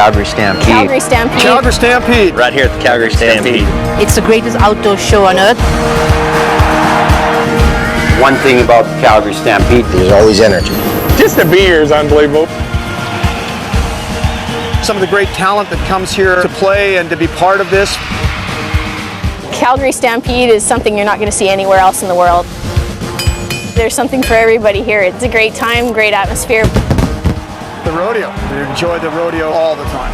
Calgary Stampede. Calgary Stampede. Calgary Stampede. Right here at the Calgary Stampede. It's the greatest outdoor show on earth. One thing about the Calgary Stampede, there's always energy. Just to be here is unbelievable. Some of the great talent that comes here to play and to be part of this. Calgary Stampede is something you're not going to see anywhere else in the world. There's something for everybody here. It's a great time, great atmosphere. The rodeo. We enjoy the rodeo all the time.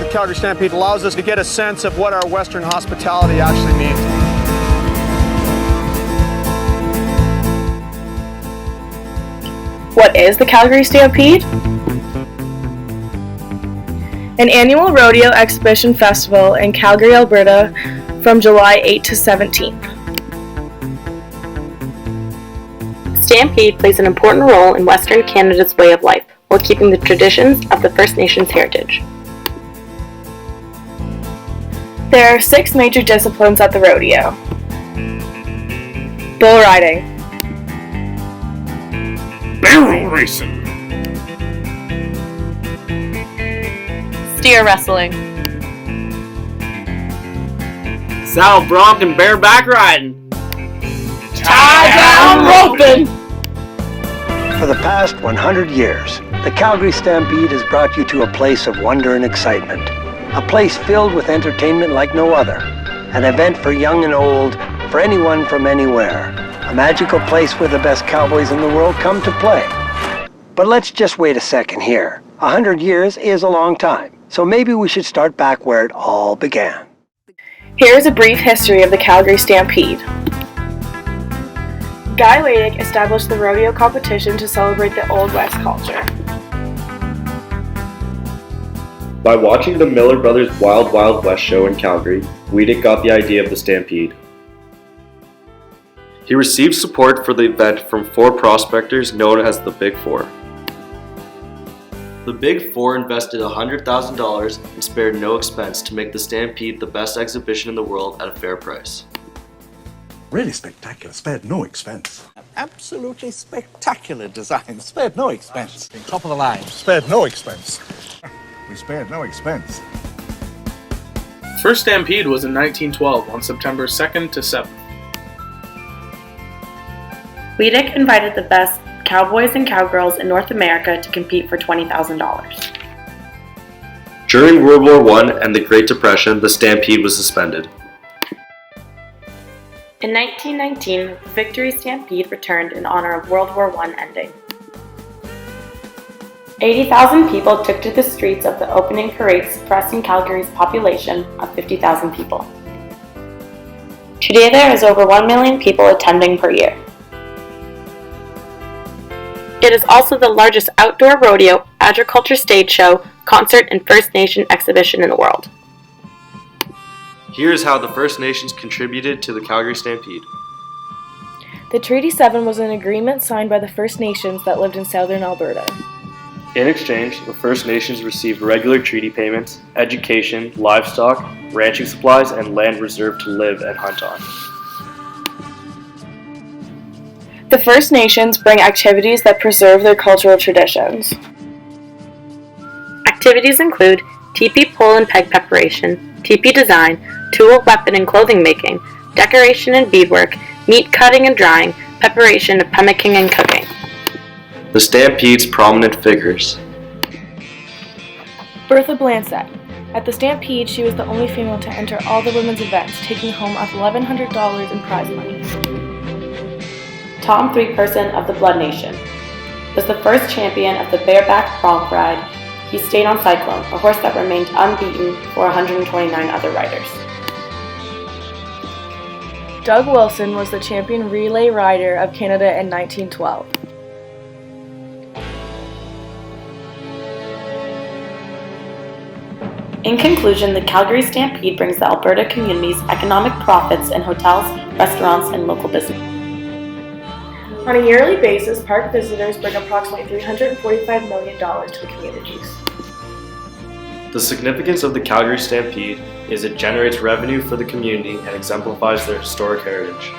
The Calgary Stampede allows us to get a sense of what our Western hospitality actually means. What is the Calgary Stampede? An annual rodeo exhibition festival in Calgary, Alberta from July 8 to 17th. Stampede plays an important role in Western Canada's way of life while keeping the traditions of the First Nations heritage. There are 6 major disciplines at the rodeo. Bull riding, Barrel racing. steer wrestling, saddle bronc and bareback riding, tie down roping. For the past 100 years, the Calgary Stampede has brought you to a place of wonder and excitement. A place filled with entertainment like no other. An event for young and old, for anyone from anywhere. A magical place where the best cowboys in the world come to play. But let's just wait a second here. 100 years is a long time, so maybe we should start back where it all began. Here is a brief history of the Calgary Stampede. Guy Ladick established the rodeo competition to celebrate the Old West culture. By watching the Miller Brothers Wild Wild West show in Calgary, Wiedek got the idea of the Stampede. He received support for the event from 4 prospectors known as the Big Four. The Big Four invested $100,000 and spared no expense to make the Stampede the best exhibition in the world at a fair price. Really spectacular, spared no expense. Absolutely spectacular design, spared no expense. Top of the line, spared no expense. We spared no expense. First Stampede was in 1912 on September 2nd to 7th. Wiedek invited the best cowboys and cowgirls in North America to compete for $20,000. During World War I and the Great Depression, the Stampede was suspended. In 1919, the Victory Stampede returned in honor of World War I ending. 80,000 people took to the streets of the opening parade, suppressing Calgary's population of 50,000 people. Today there is over 1 million people attending per year. It is also the largest outdoor rodeo, agriculture stage show, concert, and First Nation exhibition in the world. Here's how the First Nations contributed to the Calgary Stampede. The Treaty 7 was an agreement signed by the First Nations that lived in southern Alberta. In exchange, the First Nations received regular treaty payments, education, livestock, ranching supplies, and land reserved to live and hunt on. The First Nations bring activities that preserve their cultural traditions. Activities include teepee pole and peg preparation, teepee design, tool, weapon, and clothing making, decoration and beadwork, meat cutting and drying, preparation of pemmicking and cooking. The Stampede's prominent figures. Bertha Blansett. At the Stampede, she was the only female to enter all the women's events, taking home $1,100 in prize money. Tom Three-Person of the Blood Nation was the first champion of the bareback bronc ride. He stayed on Cyclone, a horse that remained unbeaten for 129 other riders. Doug Wilson was the champion relay rider of Canada in 1912. In conclusion, the Calgary Stampede brings the Alberta communities economic profits in hotels, restaurants, and local business. On a yearly basis, park visitors bring approximately $345 million to the communities. The significance of the Calgary Stampede is it generates revenue for the community and exemplifies their historic heritage.